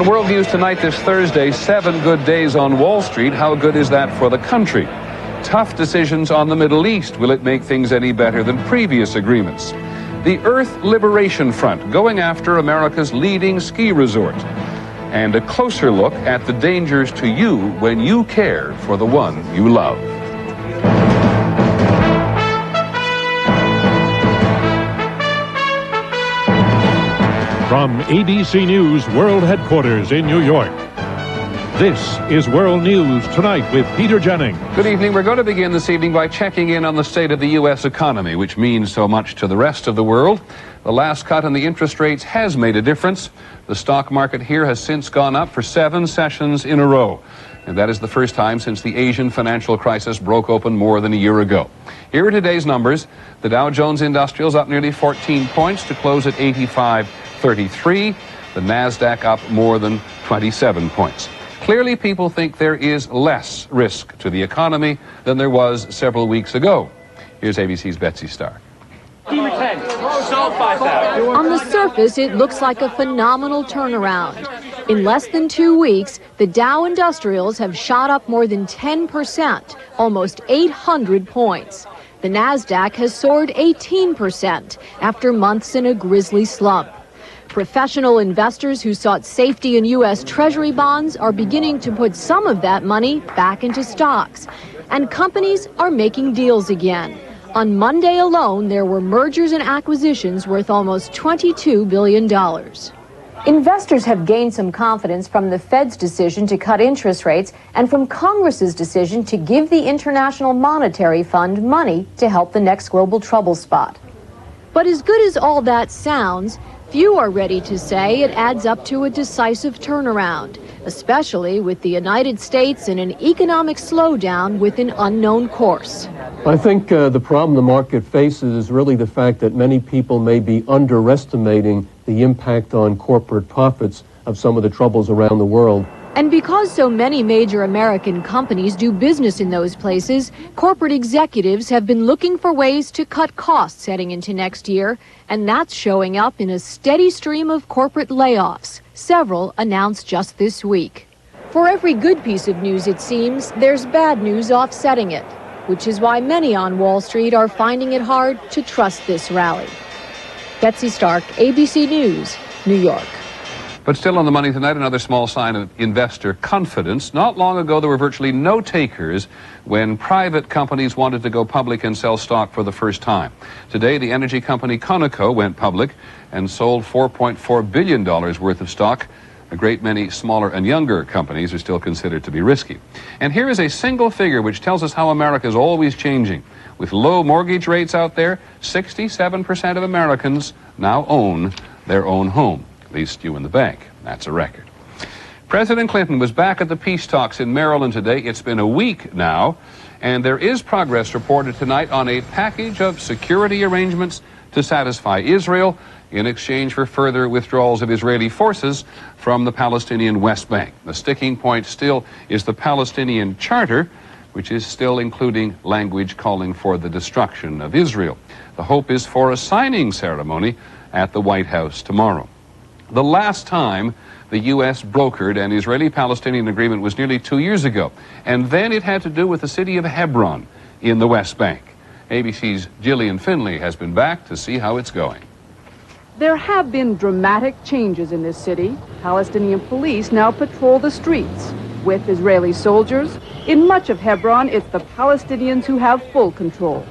On World News Tonight this Thursday, 7 good days on Wall Street. How good is that for the country? Tough decisions on the Middle East. Will it make things any better than previous agreements? The Earth Liberation Front going after America's leading ski resort. And a closer look at the dangers to you when you care for the one you love. From ABC News World Headquarters in New York, this is World News Tonight with Peter Jennings. Good evening. We're going to begin this evening by checking in on the state of the U.S. economy, which means so much to the rest of the world. The last cut in the interest rates has made a difference. The stock market here has since gone up for 7 sessions in a row. And that is the first time since the Asian financial crisis broke open more than a year ago. Here are today's numbers. The Dow Jones Industrial's up nearly 14 points to close at 85.33. The NASDAQ up more than 27 points. Clearly, people think there is less risk to the economy than there was several weeks ago. Here's ABC's Betsy Stark. On the surface, it looks like a phenomenal turnaround. In less than 2 weeks, the Dow Industrials have shot up more than 10%, almost 800 points. The NASDAQ has soared 18% after months in a grisly slump. Professional investors who sought safety in U.S. Treasury bonds are beginning to put some of that money back into stocks. And companies are making deals again. On Monday alone, there were mergers and acquisitions worth almost $22 billion. Investors have gained some confidence from the Fed's decision to cut interest rates and from Congress's decision to give the International Monetary Fund money to help the next global trouble spot. But as good as all that sounds, few are ready to say it adds up to a decisive turnaround, especially with the United States in an economic slowdown with an unknown course. I think the problem the market faces is really the fact that many people may be underestimating the impact on corporate profits of some of the troubles around the world. And because so many major American companies do business in those places, corporate executives have been looking for ways to cut costs heading into next year, and that's showing up in a steady stream of corporate layoffs, several announced just this week. For every good piece of news, it seems, there's bad news offsetting it, which is why many on Wall Street are finding it hard to trust this rally. Betsy Stark, ABC News, New York. But still on the money tonight, another small sign of investor confidence. Not long ago, there were virtually no takers when private companies wanted to go public and sell stock for the first time. Today, the energy company Conoco went public and sold $4.4 billion worth of stock. A great many smaller and younger companies are still considered to be risky. And here is a single figure which tells us how America is always changing. With low mortgage rates out there, 67% of Americans now own their own home. At least you in the bank. That's a record. President Clinton was back at the peace talks in Maryland today. It's been a week now, and there is progress reported tonight on a package of security arrangements to satisfy Israel in exchange for further withdrawals of Israeli forces from the Palestinian West Bank. The sticking point still is the Palestinian Charter, which is still including language calling for the destruction of Israel. The hope is for a signing ceremony at the White House tomorrow. The last time the U.S. brokered an Israeli-Palestinian agreement was nearly 2 years ago, and then it had to do with the city of Hebron in the West Bank. ABC's Gillian Finley has been back to see how it's going. There have been dramatic changes in this city. Palestinian police now patrol the streets with Israeli soldiers. In much of Hebron, it's the Palestinians who have full control.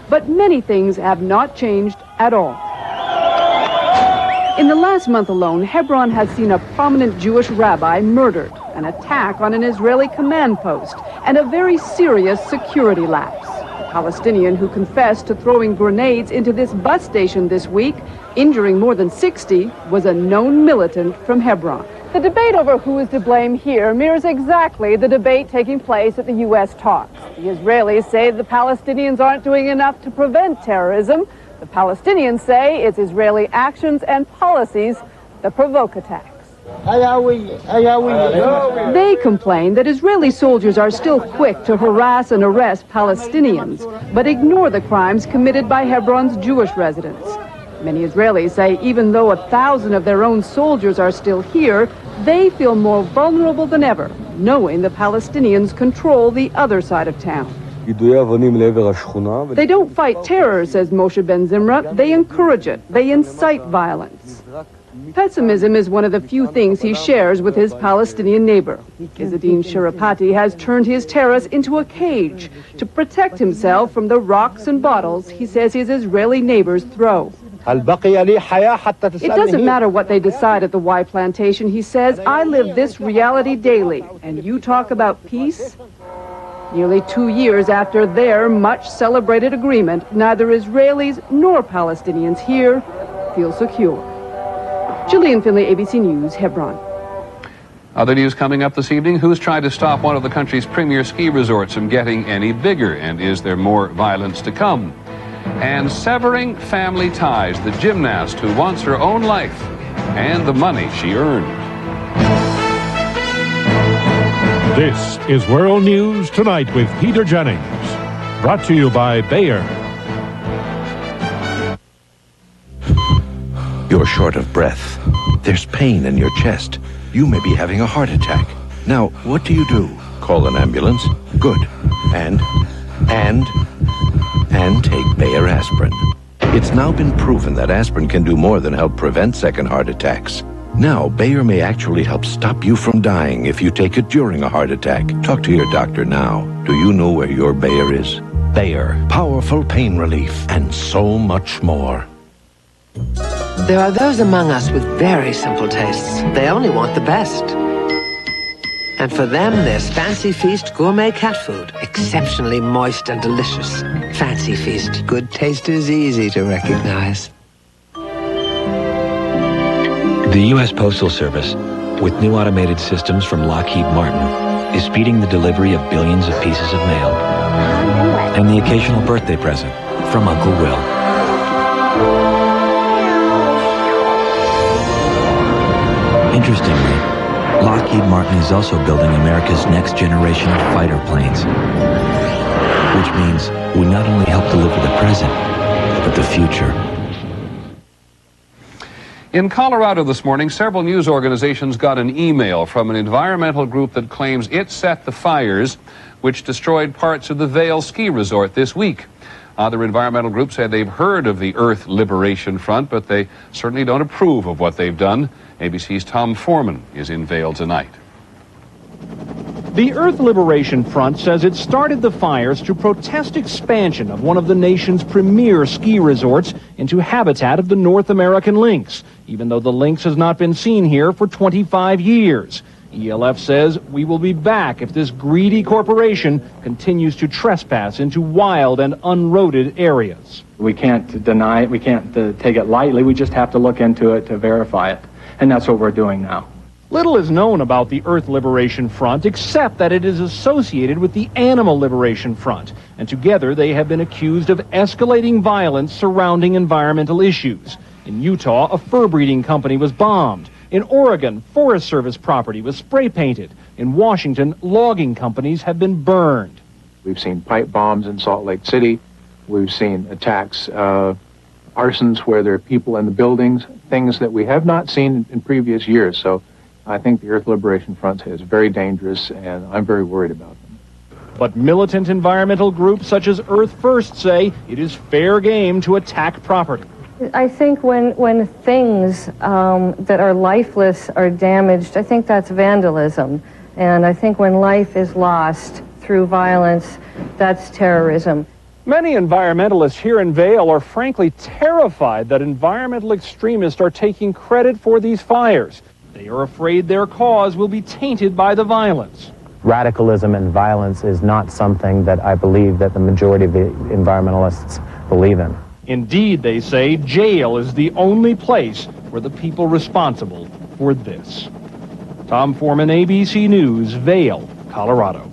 But many things have not changed at all. In the last month alone, Hebron has seen a prominent Jewish rabbi murdered, an attack on an Israeli command post, and a very serious security lapse. A Palestinian who confessed to throwing grenades into this bus station this week, injuring more than 60, was a known militant from Hebron. The debate over who is to blame here mirrors exactly the debate taking place at the U.S. talks. The Israelis say the Palestinians aren't doing enough to prevent terrorism. The Palestinians say it's Israeli actions and policies that provoke attacks. They complain that Israeli soldiers are still quick to harass and arrest Palestinians, but ignore the crimes committed by Hebron's Jewish residents. Many Israelis say even though 1,000 of their own soldiers are still here, they feel more vulnerable than ever, knowing the Palestinians control the other side of town. They don't fight terror, says Moshe Ben Zimra. They encourage it. They incite violence. Pessimism is one of the few things he shares with his Palestinian neighbor. Izzadin Shirapati has turned his terrace into a cage to protect himself from the rocks and bottles he says his Israeli neighbors throw. It doesn't matter what they decide at the Y Plantation, he says. I live this reality daily. And you talk about peace? Nearly 2 years after their much-celebrated agreement, neither Israelis nor Palestinians here feel secure. Gillian Finley, ABC News, Hebron. Other news coming up this evening. Who's tried to stop one of the country's premier ski resorts from getting any bigger? And is there more violence to come? And severing family ties, the gymnast who wants her own life and the money she earned. This is World News Tonight with Peter Jennings. Brought to you by Bayer. You're short of breath. There's pain in your chest. You may be having a heart attack. Now, what do? Call an ambulance? Good. And take Bayer aspirin. It's now been proven that aspirin can do more than help prevent second heart attacks. Now, Bayer may actually help stop you from dying if you take it during a heart attack. Talk to your doctor now. Do you know where your Bayer is? Bayer, powerful pain relief, and so much more. There are those among us with very simple tastes. They only want the best. And for them, there's Fancy Feast gourmet cat food. Exceptionally moist and delicious. Fancy Feast. Good taste is easy to recognize. The U.S. Postal Service, with new automated systems from Lockheed Martin, is speeding the delivery of billions of pieces of mail. And the occasional birthday present from Uncle Will. Interestingly, Lockheed Martin is also building America's next generation of fighter planes. Which means we not only help deliver the present, but the future. In Colorado this morning, several news organizations got an email from an environmental group that claims it set the fires which destroyed parts of the Vail ski resort this week. Other environmental groups said they've heard of the Earth Liberation Front, but they certainly don't approve of what they've done. ABC's Tom Foreman is in Vail tonight. The Earth Liberation Front says it started the fires to protest expansion of one of the nation's premier ski resorts into habitat of the North American lynx, even though the lynx has not been seen here for 25 years. ELF says we will be back if this greedy corporation continues to trespass into wild and unroaded areas. We can't deny it. We can't take it lightly. We just have to look into it to verify it. And that's what we're doing now. Little is known about the Earth Liberation Front except that it is associated with the Animal Liberation Front, and together they have been accused of escalating violence surrounding environmental issues. In Utah, a fur breeding company was bombed. In Oregon, Forest Service property was spray painted. In Washington, logging companies have been burned. We've seen pipe bombs in Salt Lake City. We've seen attacks, arsons where there are people in the buildings, things that we have not seen in previous years. So I think the Earth Liberation Front is very dangerous, and I'm very worried about them. But militant environmental groups such as Earth First say it is fair game to attack property. I think when things that are lifeless are damaged, I think that's vandalism. And I think when life is lost through violence, that's terrorism. Many environmentalists here in Vail are frankly terrified that environmental extremists are taking credit for these fires. They are afraid their cause will be tainted by the violence. Radicalism and violence is not something that I believe that the majority of the environmentalists believe in. Indeed, they say, jail is the only place for the people responsible for this. Tom Foreman, ABC News, Vail, Colorado.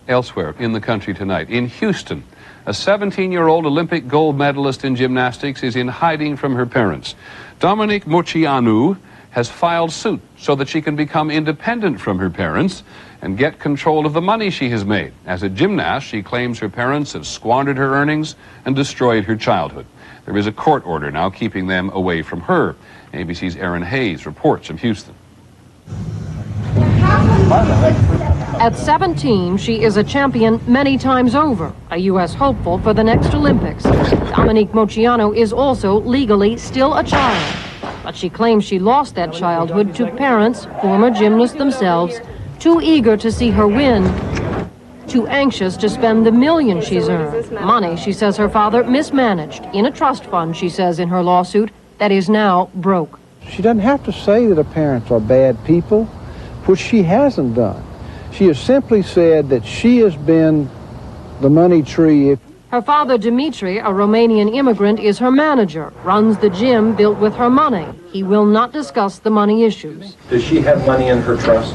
Elsewhere in the country tonight, in Houston, a 17-year-old Olympic gold medalist in gymnastics is in hiding from her parents. Dominique Moceanu has filed suit so that she can become independent from her parents and get control of the money she has made. As a gymnast, she claims her parents have squandered her earnings and destroyed her childhood. There is a court order now keeping them away from her. ABC's Erin Hayes reports from Houston. At 17, she is a champion many times over, a U.S. hopeful for the next Olympics. Dominique Moceanu is also legally still a child, but she claims she lost that childhood to parents, former gymnasts themselves, too eager to see her win, too anxious to spend the millions she's earned. Money, she says her father mismanaged in a trust fund, she says in her lawsuit, that is now broke. She doesn't have to say that her parents are bad people, which she hasn't done. She has simply said that she has been the money tree. Her father, Dimitri, a Romanian immigrant, is her manager, runs the gym built with her money. He will not discuss the money issues. Does she have money in her trust?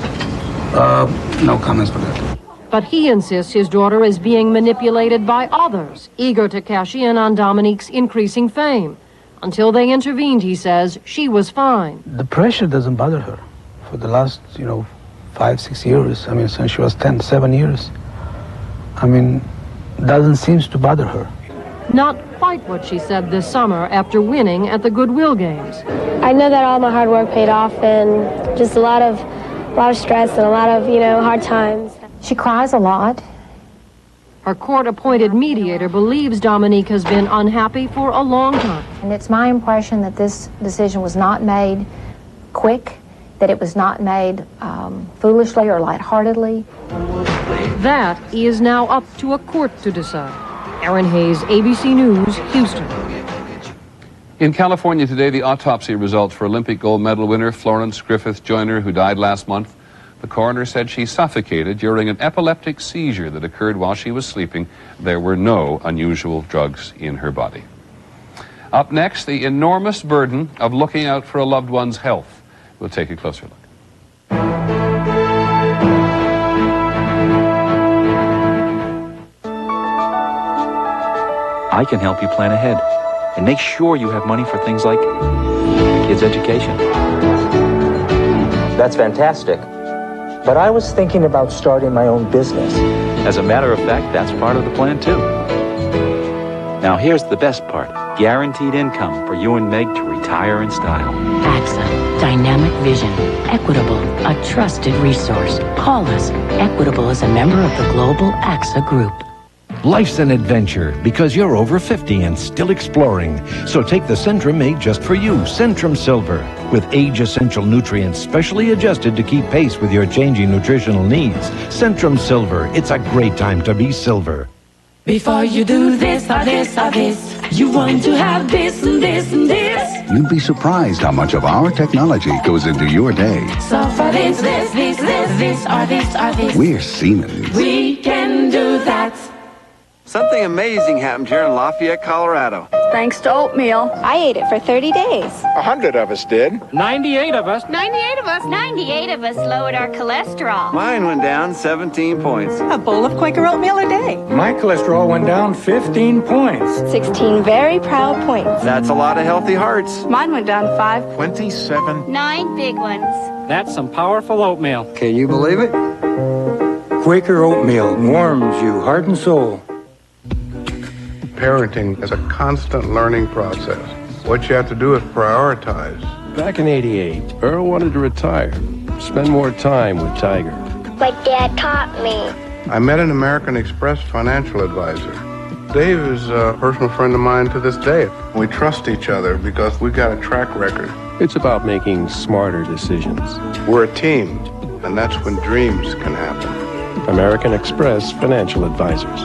No comments on that. But he insists his daughter is being manipulated by others, eager to cash in on Dominique's increasing fame. Until they intervened, he says, she was fine. The pressure doesn't bother her. For the last, 5-6 years, I mean, since she was 7 years, I mean, doesn't seem to bother her. Not quite what she said this summer after winning at the Goodwill Games. I know that all my hard work paid off, and just a lot of stress and a lot of, hard times. She cries a lot. Her court-appointed mediator believes Dominique has been unhappy for a long time. And it's my impression that this decision was not made quick, that it was not made foolishly or lightheartedly. That is now up to a court to decide. Erin Hayes, ABC News, Houston. In California today, the autopsy results for Olympic gold medal winner Florence Griffith Joyner, who died last month. The coroner said she suffocated during an epileptic seizure that occurred while she was sleeping. There were no unusual drugs in her body. Up next, the enormous burden of looking out for a loved one's health. We'll take a closer look. I can help you plan ahead and make sure you have money for things like kids' education. That's fantastic. But I was thinking about starting my own business. As a matter of fact, that's part of the plan too. Now here's the best part. Guaranteed income for you and Meg to retire in style. AXA, dynamic vision, Equitable, a trusted resource. Call us. Equitable is a member of the global AXA group. Life's an adventure because you're over 50 and still exploring. So take the Centrum made just for you, Centrum Silver, with age-essential nutrients specially adjusted to keep pace with your changing nutritional needs. Centrum Silver, it's a great time to be silver. Before you do this or this or this, you want to have this and this and this. You'd be surprised how much of our technology goes into your day. So for this or this or this. We're Siemens. We can do that. Something amazing happened here in Lafayette, Colorado. Thanks to oatmeal. I ate it for 30 days. 100 of us did. 98 of us. 98 of us. 98 of us lowered our cholesterol. Mine went down 17 points. A bowl of Quaker oatmeal a day. My cholesterol went down 15 points. 16 very proud points. That's a lot of healthy hearts. Mine went down 5. 27. 9 big ones. That's some powerful oatmeal. Can you believe it? Quaker oatmeal warms you heart and soul. Parenting is a constant learning process. What you have to do is prioritize. Back in '88, Earl wanted to retire, spend more time with Tiger. My dad taught me. I met an American Express financial advisor. Dave is a personal friend of mine to this day. We trust each other because we got a track record. It's about making smarter decisions. We're a team, and that's when dreams can happen. American Express Financial Advisors.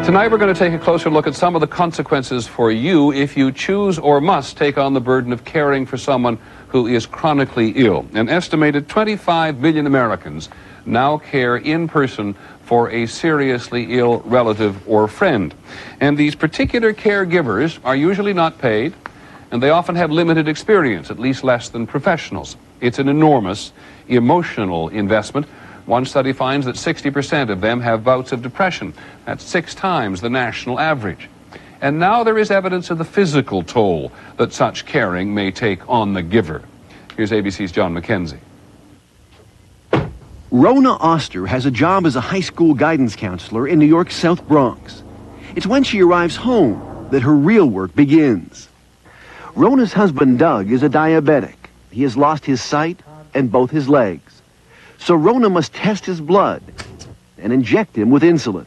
Tonight we're going to take a closer look at some of the consequences for you if you choose or must take on the burden of caring for someone who is chronically ill. An estimated 25 million Americans now care in person for a seriously ill relative or friend. And these particular caregivers are usually not paid, and they often have limited experience, at least less than professionals. It's an enormous emotional investment. One study finds that 60% of them have bouts of depression. That's 6 times the national average. And now there is evidence of the physical toll that such caring may take on the giver. Here's ABC's John McKenzie. Rona Oster has a job as a high school guidance counselor in New York's South Bronx. It's when she arrives home that her real work begins. Rona's husband, Doug, is a diabetic. He has lost his sight and both his legs. So Rona must test his blood and inject him with insulin.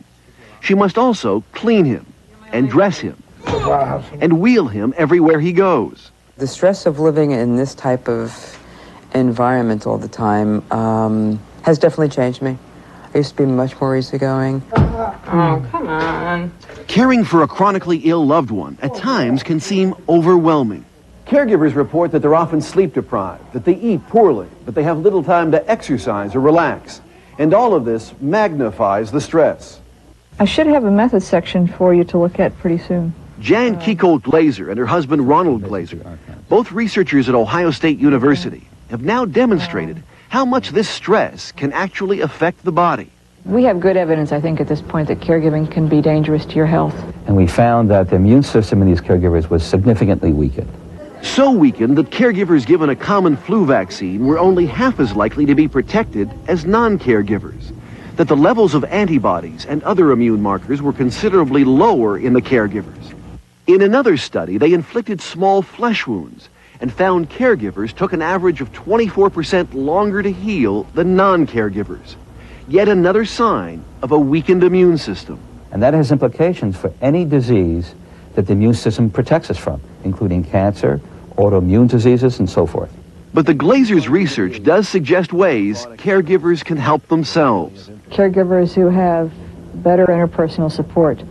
She must also clean him and dress him and wheel him everywhere he goes. The stress of living in this type of environment all the time has definitely changed me. I used to be much more easygoing. Oh, come on. Caring for a chronically ill loved one at times can seem overwhelming. Caregivers report that they're often sleep deprived, that they eat poorly, that they have little time to exercise or relax. And all of this magnifies the stress. I should have a method section for you to look at pretty soon. Jan Kikolt Glazer and her husband Ronald Glazer, both researchers at Ohio State University, have now demonstrated how much this stress can actually affect the body. We have good evidence, I think, at this point that caregiving can be dangerous to your health. And we found that the immune system in these caregivers was significantly weakened. So weakened that caregivers given a common flu vaccine were only half as likely to be protected as non-caregivers. That the levels of antibodies and other immune markers were considerably lower in the caregivers. In another study, they inflicted small flesh wounds and found caregivers took an average of 24% longer to heal than non-caregivers. Yet another sign of a weakened immune system. And that has implications for any disease that the immune system protects us from, including cancer, autoimmune diseases, and so forth. But the Glazers' research does suggest ways caregivers can help themselves. Caregivers who have better interpersonal support,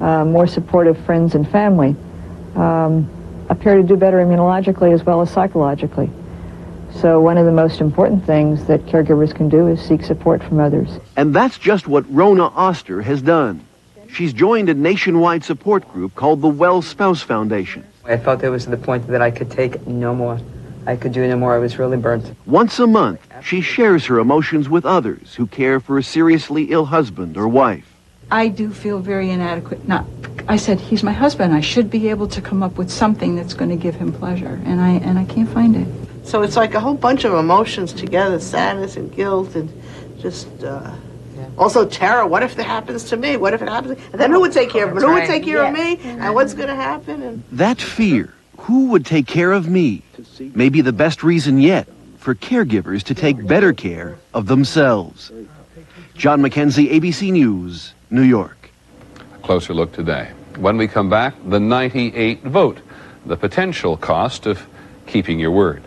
more supportive friends and family, appear to do better immunologically as well as psychologically. So one of the most important things that caregivers can do is seek support from others. And that's just what Rona Oster has done. She's joined a nationwide support group called the Well Spouse Foundation. I felt it was to the point that I could take no more. I could do no more. I was really burnt. Once a month, she shares her emotions with others who care for a seriously ill husband or wife. I do feel very inadequate. I said, he's my husband. I should be able to come up with something that's going to give him pleasure, and I can't find it. So it's like a whole bunch of emotions together, sadness and guilt and just also terror. What if that happens to me? What if it happens? And then who would take care of him? Who would take care of me? And what's going to happen? And that fear, who would take care of me, may be the best reason yet for caregivers to take better care of themselves. John McKenzie, ABC News, New York. A closer look today. When we come back, the 98 vote, the potential cost of keeping your word.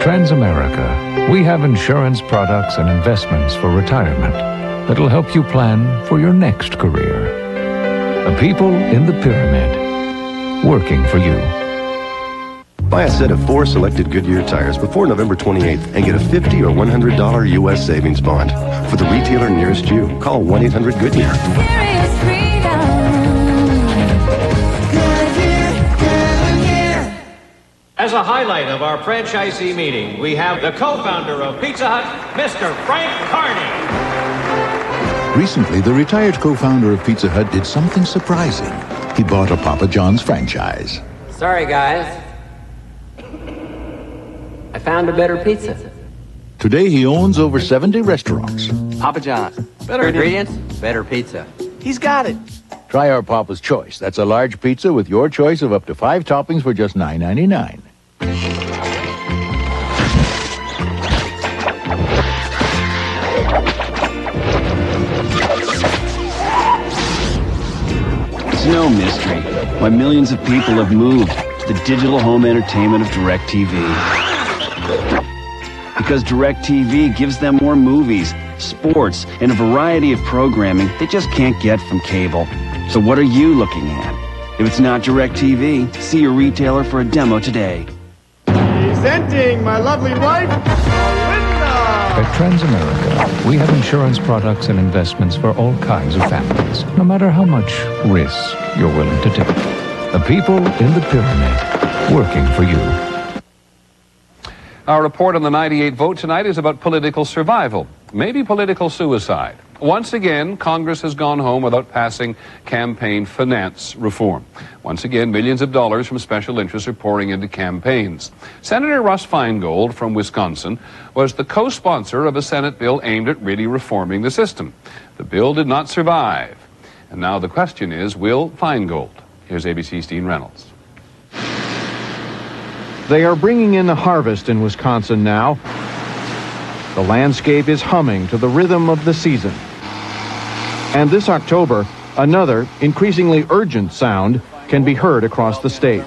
Transamerica, we have insurance products and investments for retirement that'll help you plan for your next career. The people in the pyramid, working for you. Buy a set of 4 selected Goodyear tires before November 28th and get a $50 or $100 U.S. savings bond. For the retailer nearest you, call 1-800-GOODYEAR. As a highlight of our franchisee meeting, we have the co-founder of Pizza Hut, Mr. Frank Carney. Recently, the retired co-founder of Pizza Hut did something surprising. He bought a Papa John's franchise. Sorry, guys. I found a better pizza. Today, he owns over 70 restaurants. Papa John's. Better ingredients, better pizza. He's got it. Try our Papa's Choice. That's a large pizza with your choice of up to 5 toppings for just $9.99. It's no mystery why millions of people have moved to the digital home entertainment of DirecTV. Because DirecTV gives them more movies, sports, and a variety of programming they just can't get from cable. So what are you looking at? If it's not DirecTV, see your retailer for a demo today. Presenting my lovely wife, Linda! At Transamerica, we have insurance products and investments for all kinds of families, no matter how much risk you're willing to take. The people in the pyramid, working for you. Our report on the 98 vote tonight is about political survival, maybe political suicide. Once again, Congress has gone home without passing campaign finance reform. Once again, millions of dollars from special interests are pouring into campaigns. Senator Russ Feingold from Wisconsin was the co-sponsor of a Senate bill aimed at really reforming the system. The bill did not survive. And now the question is, will Feingold? Here's ABC's Dean Reynolds. They are bringing in the harvest in Wisconsin now. The landscape is humming to the rhythm of the season. And this October, another increasingly urgent sound can be heard across the state.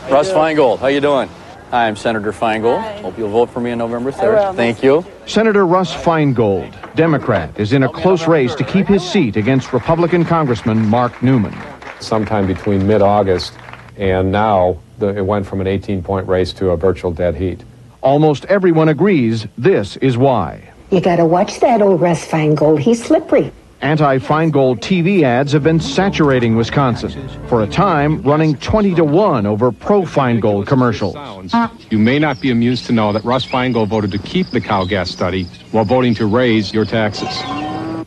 Russ Feingold, how you doing? Hi, I'm Senator Feingold. Hope you'll vote for me on November 3rd. Thank you. Senator Russ Feingold, Democrat, is in a close race to keep his seat against Republican Congressman Mark Newman. Sometime between mid-August and now, it went from an 18-point race to a virtual dead heat. Almost everyone agrees this is why. You gotta watch that old Russ Feingold. He's slippery. Anti-Feingold TV ads have been saturating Wisconsin, for a time running 20-1 over pro-Feingold commercials. You may not be amused to know that Russ Feingold voted to keep the cow gas study while voting to raise your taxes.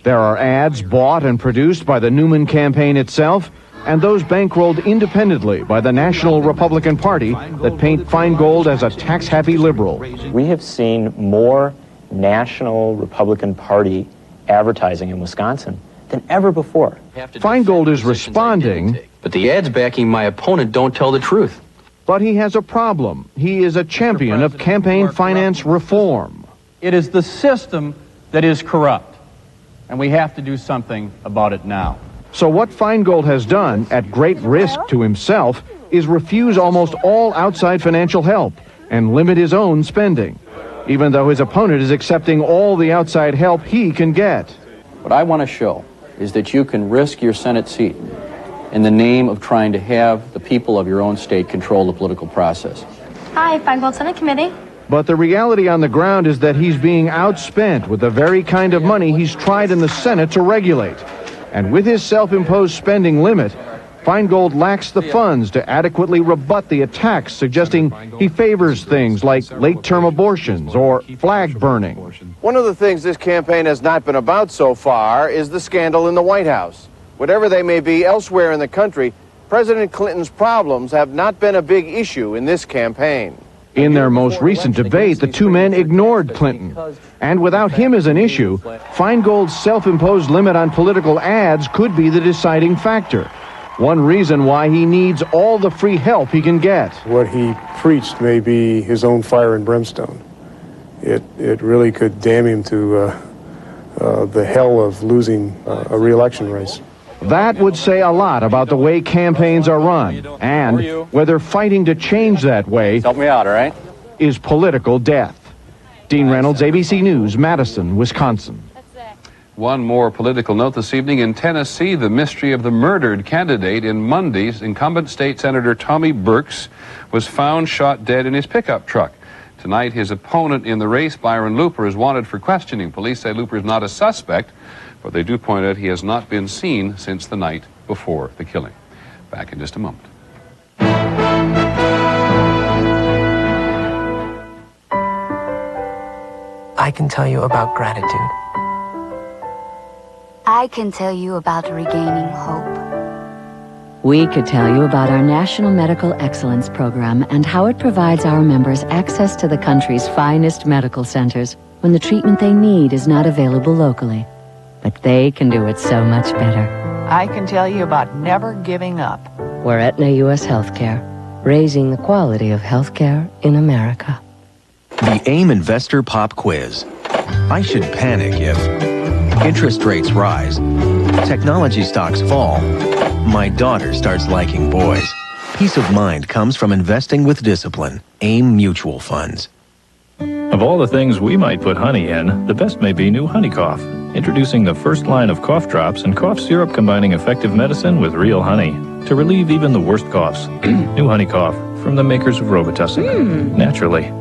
There are ads bought and produced by the Newman campaign itself, and those bankrolled independently by the National Republican Party that paint Feingold as a tax-happy liberal. We have seen more National Republican Party advertising in Wisconsin than ever before. Feingold is responding, but the ads backing my opponent don't tell the truth. But he has a problem. He is a champion of campaign finance reform. It is the system that is corrupt, and we have to do something about it now. So what Feingold has done, at great risk to himself, is refuse almost all outside financial help and limit his own spending, even though his opponent is accepting all the outside help he can get. What I want to show is that you can risk your Senate seat in the name of trying to have the people of your own state control the political process. Hi, Feingold Senate Committee. But the reality on the ground is that he's being outspent with the very kind of money he's tried in the Senate to regulate. And with his self-imposed spending limit, Feingold lacks the funds to adequately rebut the attacks suggesting he favors things like late-term abortions or flag burning. One of the things this campaign has not been about so far is the scandal in the White House. Whatever they may be elsewhere in the country, President Clinton's problems have not been a big issue in this campaign. In their most recent debate, the two men ignored Clinton. And without him as an issue, Feingold's self-imposed limit on political ads could be the deciding factor. One reason why he needs all the free help he can get. What he preached may be his own fire and brimstone. It really could damn him to the hell of losing a re-election race. That would say a lot about the way campaigns are run, and whether fighting to change that way help me out, all right? Is political death. Dean Reynolds, ABC News, Madison, Wisconsin. One more political note this evening. In Tennessee, the mystery of the murdered candidate in Monday's incumbent state senator Tommy Burks was found shot dead in his pickup truck. Tonight, his opponent in the race, Byron Looper, is wanted for questioning. Police say Looper is not a suspect, but they do point out he has not been seen since the night before the killing. Back in just a moment. I can tell you about gratitude. I can tell you about regaining hope. We could tell you about our National Medical Excellence Program and how it provides our members access to the country's finest medical centers when the treatment they need is not available locally. But they can do it so much better. I can tell you about never giving up. We're Aetna U.S. Healthcare, raising the quality of healthcare in America. The AIM Investor Pop Quiz. I should panic if interest rates rise, technology stocks fall, my daughter starts liking boys. Peace of mind comes from investing with discipline. AIM Mutual Funds. Of all the things we might put honey in, the best may be new Honey Cough. Introducing the first line of cough drops and cough syrup combining effective medicine with real honey. to relieve even the worst coughs. New Honey Cough from the makers of Robitussin. Naturally.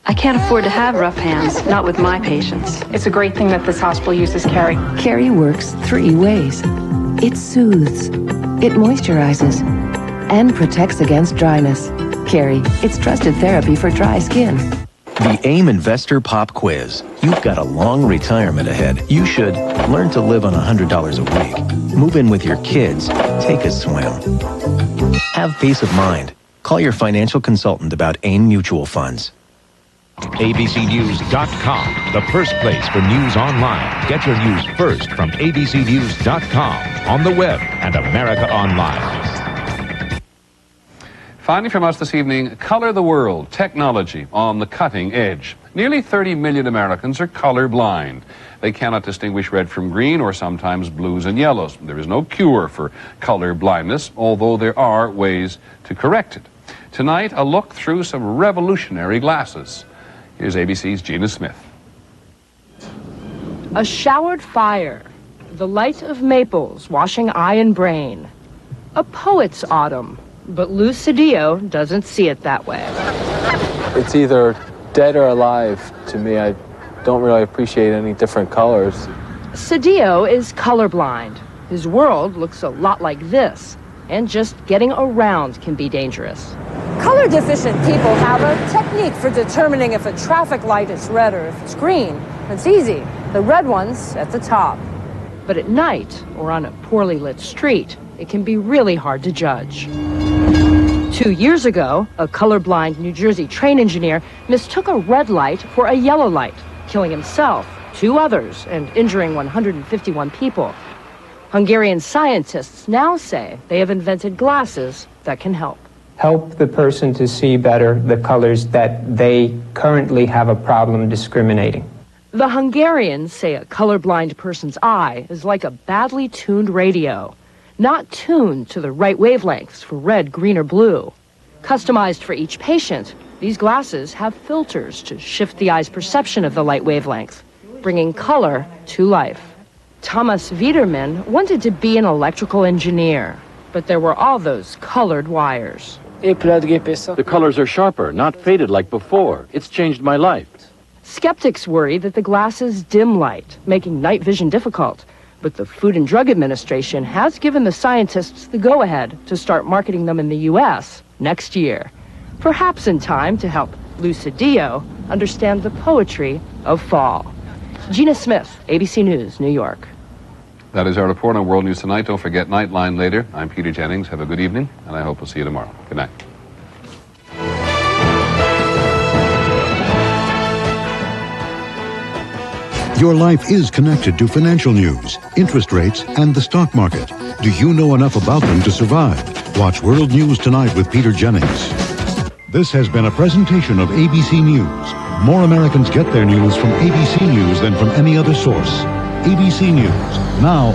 I can't afford to have rough hands, not with my patients. It's a great thing that this hospital uses Carrie. Carrie works 3 ways. It soothes, it moisturizes, and protects against dryness. Carrie, it's trusted therapy for dry skin. The AIM Investor Pop Quiz. You've got a long retirement ahead. You should learn to live on $100 a week. Move in with your kids. Take a swim. Have peace of mind. Call your financial consultant about AIM mutual funds. ABCNews.com, the first place for news online. Get your news first from ABCNews.com, on the web and America Online. Finally from us this evening, Color the World, technology on the cutting edge. Nearly 30 million Americans are colorblind. They cannot distinguish red from green or sometimes blues and yellows. There is no cure for color blindness, although there are ways to correct it. Tonight, a look through some revolutionary glasses. Here's ABC's Gina Smith. A showered fire, the light of maples washing eye and brain. A poet's autumn, but Lou Cedillo doesn't see it that way. It's either dead or alive to me. I don't really appreciate any different colors. Cedillo is colorblind. His world looks a lot like this, and just getting around can be dangerous. Color deficient people have a technique for determining if a traffic light is red or if it's green. It's easy. The red one's at the top. But at night, or on a poorly lit street, it can be really hard to judge. 2 years ago, a colorblind New Jersey train engineer mistook a red light for a yellow light, killing himself, 2 others, and injuring 151 people. Hungarian scientists now say they have invented glasses that can help. Help the person to see better the colors that they currently have a problem discriminating. The Hungarians say a colorblind person's eye is like a badly tuned radio, not tuned to the right wavelengths for red, green, or blue. Customized for each patient, these glasses have filters to shift the eye's perception of the light wavelength, bringing color to life. Thomas Wiederman wanted to be an electrical engineer, but there were all those colored wires. The colors are sharper, not faded like before. It's changed my life. Skeptics worry that the glasses dim light, making night vision difficult. But the Food and Drug Administration has given the scientists the go-ahead to start marketing them in the U.S. next year, perhaps in time to help Lou Cedillo understand the poetry of fall. Gina Smith, ABC News, New York. That is our report on World News Tonight. Don't forget Nightline later. I'm Peter Jennings. Have a good evening, and I hope we'll see you tomorrow. Good night. Your life is connected to financial news, interest rates, and the stock market. Do you know enough about them to survive? Watch World News Tonight with Peter Jennings. This has been a presentation of ABC News. More Americans get their news from ABC News than from any other source. ABC News, now